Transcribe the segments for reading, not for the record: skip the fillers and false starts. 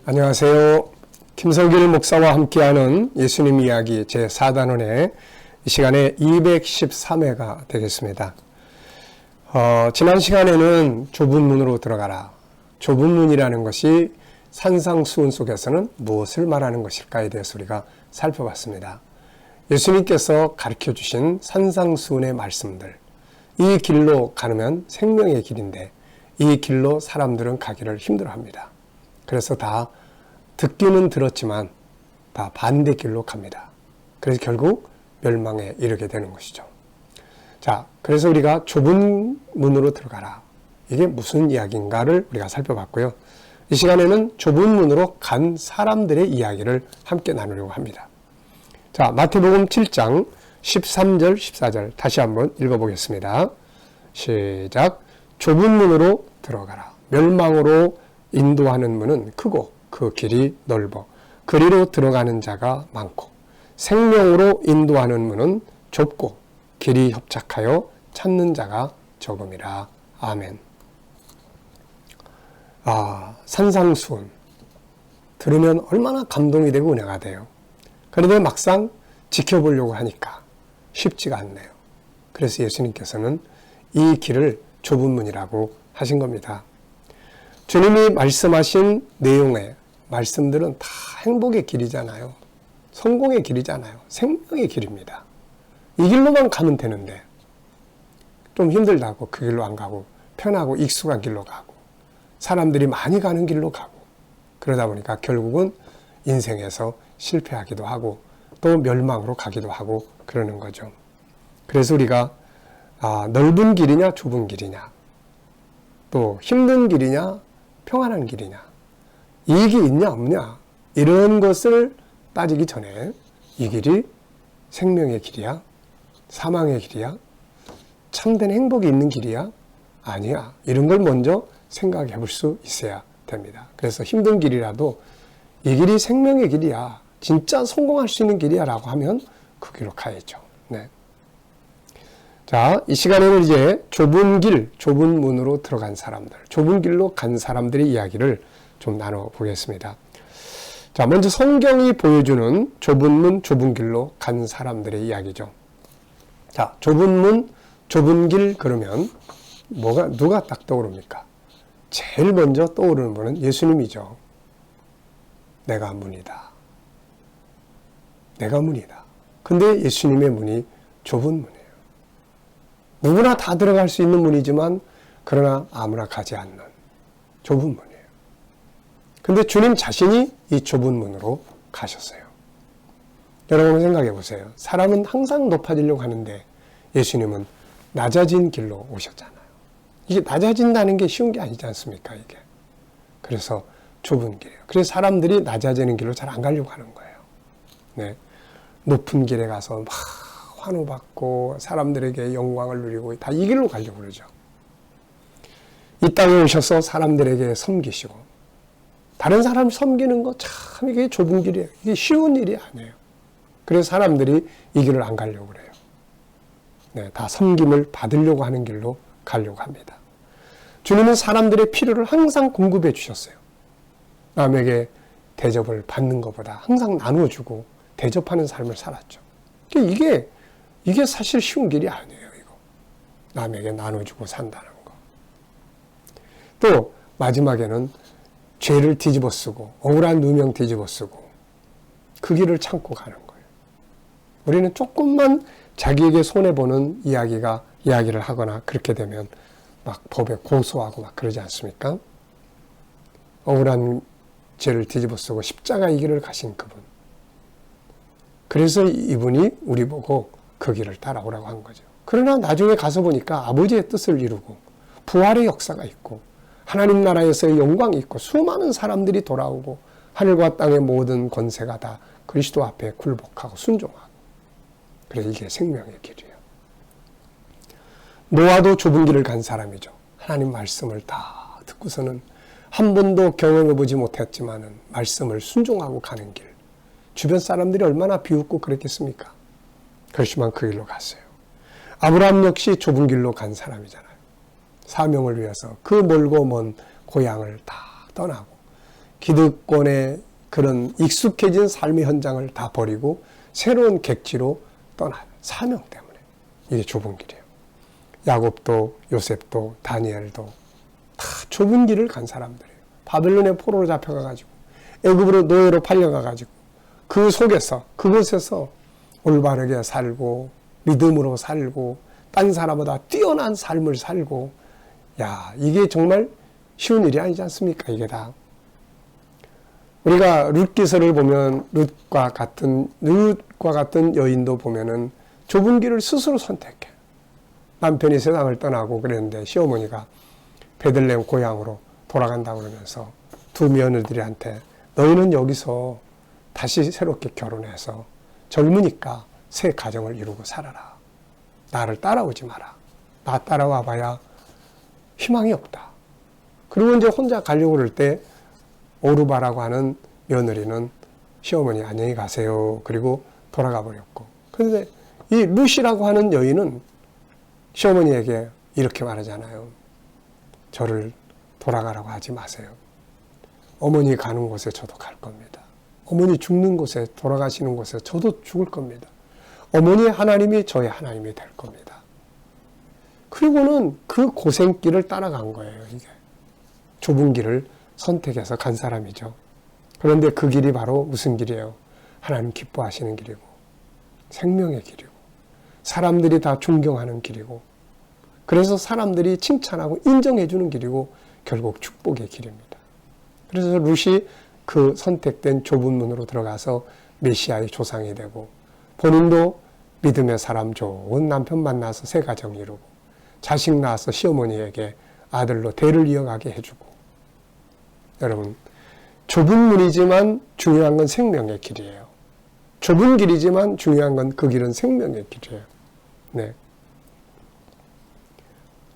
안녕하세요. 김성길 목사와 함께하는 예수님 이야기 제4단원의 이 시간에 213회가 되겠습니다. 지난 시간에는 좁은 문으로 들어가라. 좁은 문이라는 것이 산상수훈 속에서는 무엇을 말하는 것일까에 대해서 우리가 살펴봤습니다. 예수님께서 가르쳐 주신 산상수훈의 말씀들, 이 길로 가면 생명의 길인데 이 길로 사람들은 가기를 힘들어합니다. 그래서 다 듣기는 들었지만 다 반대길로 갑니다. 그래서 결국 멸망에 이르게 되는 것이죠. 자, 그래서 우리가 좁은 문으로 들어가라. 이게 무슨 이야기인가를 우리가 살펴봤고요. 이 시간에는 좁은 문으로 간 사람들의 이야기를 함께 나누려고 합니다. 자, 마태복음 7장 13절, 14절 다시 한번 읽어보겠습니다. 시작. 좁은 문으로 들어가라. 멸망으로 인도하는 문은 크고 그 길이 넓어 그리로 들어가는 자가 많고 생명으로 인도하는 문은 좁고 길이 협착하여 찾는 자가 적음이라. 아멘. 산상수훈 들으면 얼마나 감동이 되고 은혜가 돼요. 그런데 막상 지켜보려고 하니까 쉽지가 않네요. 그래서 예수님께서는 이 길을 좁은 문이라고 하신 겁니다. 주님이 말씀하신 내용의 말씀들은 다 행복의 길이잖아요. 성공의 길이잖아요. 생명의 길입니다. 이 길로만 가면 되는데 좀 힘들다고 그 길로 안 가고 편하고 익숙한 길로 가고 사람들이 많이 가는 길로 가고 그러다 보니까 결국은 인생에서 실패하기도 하고 또 멸망으로 가기도 하고 그러는 거죠. 그래서 우리가 넓은 길이냐 좁은 길이냐 또 힘든 길이냐 평안한 길이냐 이익이 있냐 없냐 이런 것을 따지기 전에 이 길이 생명의 길이야? 사망의 길이야? 참된 행복이 있는 길이야? 아니야. 이런 걸 먼저 생각해 볼 수 있어야 됩니다. 그래서 힘든 길이라도 이 길이 생명의 길이야. 진짜 성공할 수 있는 길이야 라고 하면 그 길로 가야죠. 네. 자, 이 시간에는 이제 좁은 길, 좁은 문으로 들어간 사람들, 좁은 길로 간 사람들의 이야기를 좀 나눠보겠습니다. 자, 먼저 성경이 보여주는 좁은 문, 좁은 길로 간 사람들의 이야기죠. 자, 좁은 문, 좁은 길 그러면 누가 딱 떠오릅니까? 제일 먼저 떠오르는 분은 예수님이죠. 내가 문이다. 내가 문이다. 근데 예수님의 문이 좁은 문이에요. 누구나 다 들어갈 수 있는 문이지만 그러나 아무나 가지 않는 좁은 문이에요. 근데 주님 자신이 이 좁은 문으로 가셨어요. 여러분 생각해 보세요. 사람은 항상 높아지려고 하는데 예수님은 낮아진 길로 오셨잖아요. 이게 낮아진다는 게 쉬운 게 아니지 않습니까? 이게. 그래서 좁은 길이에요. 그래서 사람들이 낮아지는 길로 잘 안 가려고 하는 거예요. 네. 높은 길에 가서 막 환호받고 사람들에게 영광을 누리고 다 이 길로 가려고 그러죠. 이 땅에 오셔서 사람들에게 섬기시고 다른 사람 섬기는 거 참 이게 좁은 길이에요. 이게 쉬운 일이 아니에요. 그래서 사람들이 이 길을 안 가려고 그래요. 네, 다 섬김을 받으려고 하는 길로 가려고 합니다. 주님은 사람들의 필요를 항상 공급해 주셨어요. 남에게 대접을 받는 것보다 항상 나눠주고 대접하는 삶을 살았죠. 이게 사실 쉬운 길이 아니에요. 이거 남에게 나눠주고 산다는 거. 또 마지막에는 죄를 뒤집어 쓰고 억울한 누명 뒤집어 쓰고 그 길을 참고 가는 거예요. 우리는 조금만 자기에게 손해보는 이야기를 하거나 그렇게 되면 막 법에 고소하고 막 그러지 않습니까? 억울한 죄를 뒤집어 쓰고 십자가 이 길을 가신 그분. 그래서 이분이 우리 보고 그 길을 따라오라고 한 거죠. 그러나 나중에 가서 보니까 아버지의 뜻을 이루고 부활의 역사가 있고 하나님 나라에서의 영광이 있고 수많은 사람들이 돌아오고 하늘과 땅의 모든 권세가 다 그리스도 앞에 굴복하고 순종하고 그래서 이게 생명의 길이에요. 노아도 좁은 길을 간 사람이죠. 하나님 말씀을 다 듣고서는 한 번도 경험해보지 못했지만은 말씀을 순종하고 가는 길. 주변 사람들이 얼마나 비웃고 그랬겠습니까? 그렇지만 그 길로 갔어요. 아브라함 역시 좁은 길로 간 사람이잖아요. 사명을 위해서 그 멀고 먼 고향을 다 떠나고 기득권의 그런 익숙해진 삶의 현장을 다 버리고 새로운 객지로 떠나요. 사명 때문에. 이게 좁은 길이에요. 야곱도 요셉도 다니엘도 다 좁은 길을 간 사람들이에요. 바벨론의 포로로 잡혀가가지고 애굽으로 노예로 팔려가가지고 그 속에서 그곳에서 올바르게 살고 믿음으로 살고 딴 사람보다 뛰어난 삶을 살고 야 이게 정말 쉬운 일이 아니지 않습니까? 이게 다. 우리가 룻기서를 보면 룻과 같은 여인도 보면은 좁은 길을 스스로 선택해. 남편이 세상을 떠나고 그랬는데 시어머니가 베들레헴 고향으로 돌아간다고 그러면서 두 며느리한테 너희는 여기서 다시 새롭게 결혼해서 젊으니까 새 가정을 이루고 살아라. 나를 따라오지 마라. 나 따라와 봐야 희망이 없다. 그리고 이제 혼자 가려고 그럴 때 오르바라고 하는 며느리는 시어머니 안녕히 가세요. 그리고 돌아가 버렸고. 그런데 이 룻이라고 하는 여인은 시어머니에게 이렇게 말하잖아요. 저를 돌아가라고 하지 마세요. 어머니 가는 곳에 저도 갈 겁니다. 어머니 죽는 곳에 돌아가시는 곳에 저도 죽을 겁니다. 어머니 하나님이 저의 하나님이 될 겁니다. 그리고는 그 고생길을 따라간 거예요. 이게 좁은 길을 선택해서 간 사람이죠. 그런데 그 길이 바로 무슨 길이에요? 하나님 기뻐하시는 길이고 생명의 길이고 사람들이 다 존경하는 길이고 그래서 사람들이 칭찬하고 인정해 주는 길이고 결국 축복의 길입니다. 그래서 룻이 그 선택된 좁은 문으로 들어가서 메시아의 조상이 되고 본인도 믿음의 사람 좋은 남편 만나서 새 가정 이루고 자식 낳아서 시어머니에게 아들로 대를 이어가게 해주고 여러분 좁은 문이지만 중요한 건 생명의 길이에요. 좁은 길이지만 중요한 건 그 길은 생명의 길이에요. 네.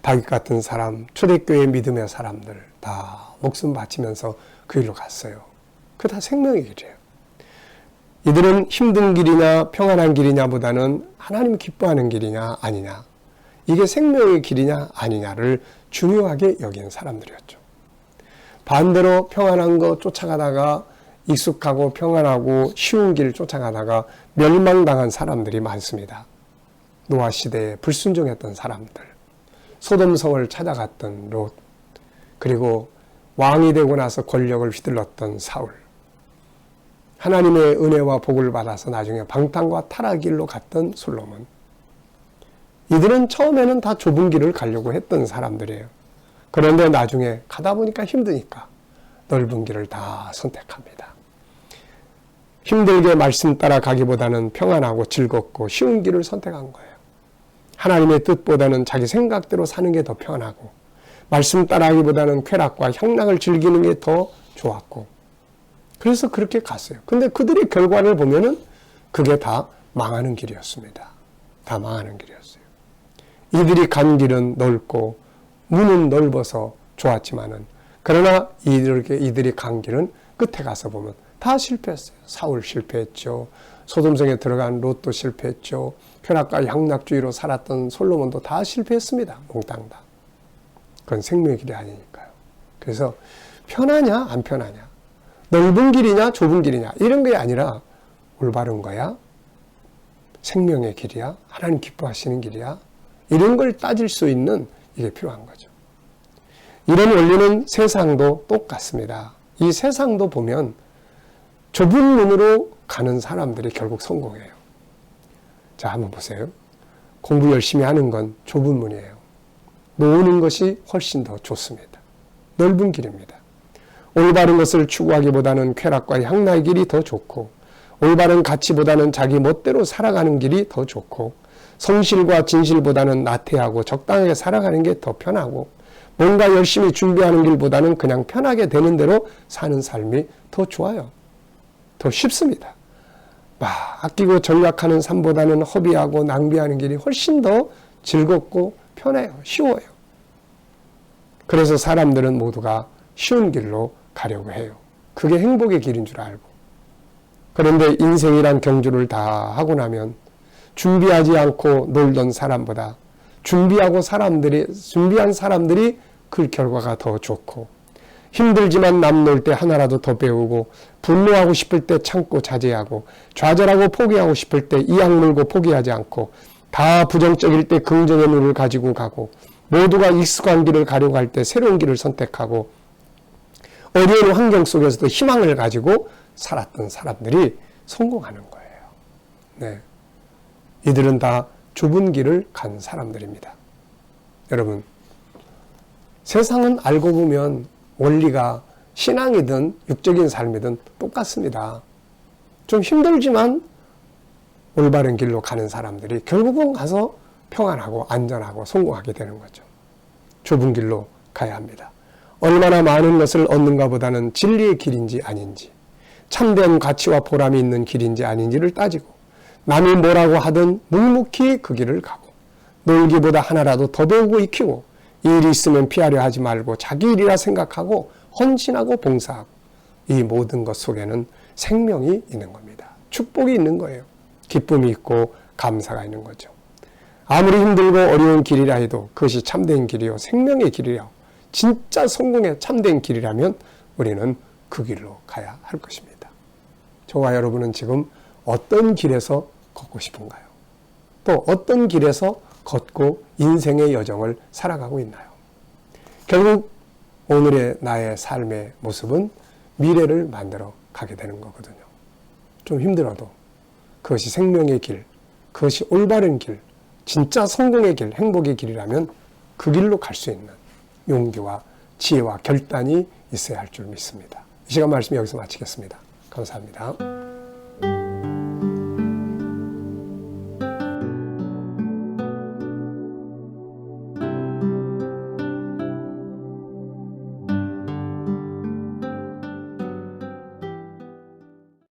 다윗 같은 사람, 초대교회 믿음의 사람들 다 목숨 바치면서 그 길로 갔어요. 그게 다 생명의 길이에요. 이들은 힘든 길이냐 평안한 길이냐보다는 하나님 기뻐하는 길이냐 아니냐 이게 생명의 길이냐 아니냐를 중요하게 여기는 사람들이었죠. 반대로 평안한 거 쫓아가다가 익숙하고 평안하고 쉬운 길을 쫓아가다가 멸망당한 사람들이 많습니다. 노아 시대에 불순종했던 사람들, 소돔성을 찾아갔던 롯, 그리고 왕이 되고 나서 권력을 휘둘렀던 사울, 하나님의 은혜와 복을 받아서 나중에 방탕과 타락의 길로 갔던 솔로몬. 이들은 처음에는 다 좁은 길을 가려고 했던 사람들이에요. 그런데 나중에 가다 보니까 힘드니까 넓은 길을 다 선택합니다. 힘들게 말씀 따라 가기보다는 평안하고 즐겁고 쉬운 길을 선택한 거예요. 하나님의 뜻보다는 자기 생각대로 사는 게 더 편하고 말씀 따라하기보다는 쾌락과 향락을 즐기는 게 더 좋았고 그래서 그렇게 갔어요. 근데 그들의 결과를 보면은 그게 다 망하는 길이었습니다. 다 망하는 길이었어요. 이들이 간 길은 넓고 문은 넓어서 좋았지만은 그러나 이들이 간 길은 끝에 가서 보면 다 실패했어요. 사울 실패했죠. 소돔성에 들어간 롯도 실패했죠. 쾌락과 향락주의로 살았던 솔로몬도 다 실패했습니다. 몽땅 다. 그건 생명의 길이 아니니까요. 그래서 편하냐 안 편하냐 넓은 길이냐 좁은 길이냐 이런 게 아니라 올바른 거야 생명의 길이야 하나님 기뻐하시는 길이야 이런 걸 따질 수 있는 이게 필요한 거죠. 이런 원리는 세상도 똑같습니다. 이 세상도 보면 좁은 문으로 가는 사람들이 결국 성공해요. 자, 한번 보세요. 공부 열심히 하는 건 좁은 문이에요. 노는 것이 훨씬 더 좋습니다. 넓은 길입니다. 올바른 것을 추구하기보다는 쾌락과 향락의 길이 더 좋고 올바른 가치보다는 자기 멋대로 살아가는 길이 더 좋고 성실과 진실보다는 나태하고 적당하게 살아가는 게 더 편하고 뭔가 열심히 준비하는 길보다는 그냥 편하게 되는 대로 사는 삶이 더 좋아요. 더 쉽습니다. 아끼고 전략하는 삶보다는 허비하고 낭비하는 길이 훨씬 더 즐겁고 편해요. 쉬워요. 그래서 사람들은 모두가 쉬운 길로 가려고 해요. 그게 행복의 길인 줄 알고. 그런데 인생이란 경주를 다 하고 나면 준비하지 않고 놀던 사람보다 준비한 사람들이 그 결과가 더 좋고 힘들지만 남 놀 때 하나라도 더 배우고, 분노하고 싶을 때 참고 자제하고, 좌절하고 포기하고 싶을 때 이악 물고 포기하지 않고, 다 부정적일 때 긍정의 눈을 가지고 가고, 모두가 익숙한 길을 가려고 할 때 새로운 길을 선택하고, 어려운 환경 속에서도 희망을 가지고 살았던 사람들이 성공하는 거예요. 네. 이들은 다 좁은 길을 간 사람들입니다. 여러분, 세상은 알고 보면 원리가 신앙이든 육적인 삶이든 똑같습니다. 좀 힘들지만 올바른 길로 가는 사람들이 결국은 가서 평안하고 안전하고 성공하게 되는 거죠. 좁은 길로 가야 합니다. 얼마나 많은 것을 얻는가 보다는 진리의 길인지 아닌지, 참된 가치와 보람이 있는 길인지 아닌지를 따지고, 남이 뭐라고 하든 묵묵히 그 길을 가고, 놀기보다 하나라도 더 배우고 익히고, 일이 있으면 피하려 하지 말고 자기 일이라 생각하고 헌신하고 봉사하고, 이 모든 것 속에는 생명이 있는 겁니다. 축복이 있는 거예요. 기쁨이 있고 감사가 있는 거죠. 아무리 힘들고 어려운 길이라 해도 그것이 참된 길이요 생명의 길이요 진짜 성공의 참된 길이라면 우리는 그 길로 가야 할 것입니다. 저와 여러분은 지금 어떤 길에서 걷고 싶은가요? 또 어떤 길에서 걷고 인생의 여정을 살아가고 있나요? 결국 오늘의 나의 삶의 모습은 미래를 만들어 가게 되는 거거든요. 좀 힘들어도 그것이 생명의 길, 그것이 올바른 길, 진짜 성공의 길, 행복의 길이라면 그 길로 갈 수 있는 용기와 지혜와 결단이 있어야 할 줄 믿습니다. 이 시간 말씀 여기서 마치겠습니다. 감사합니다.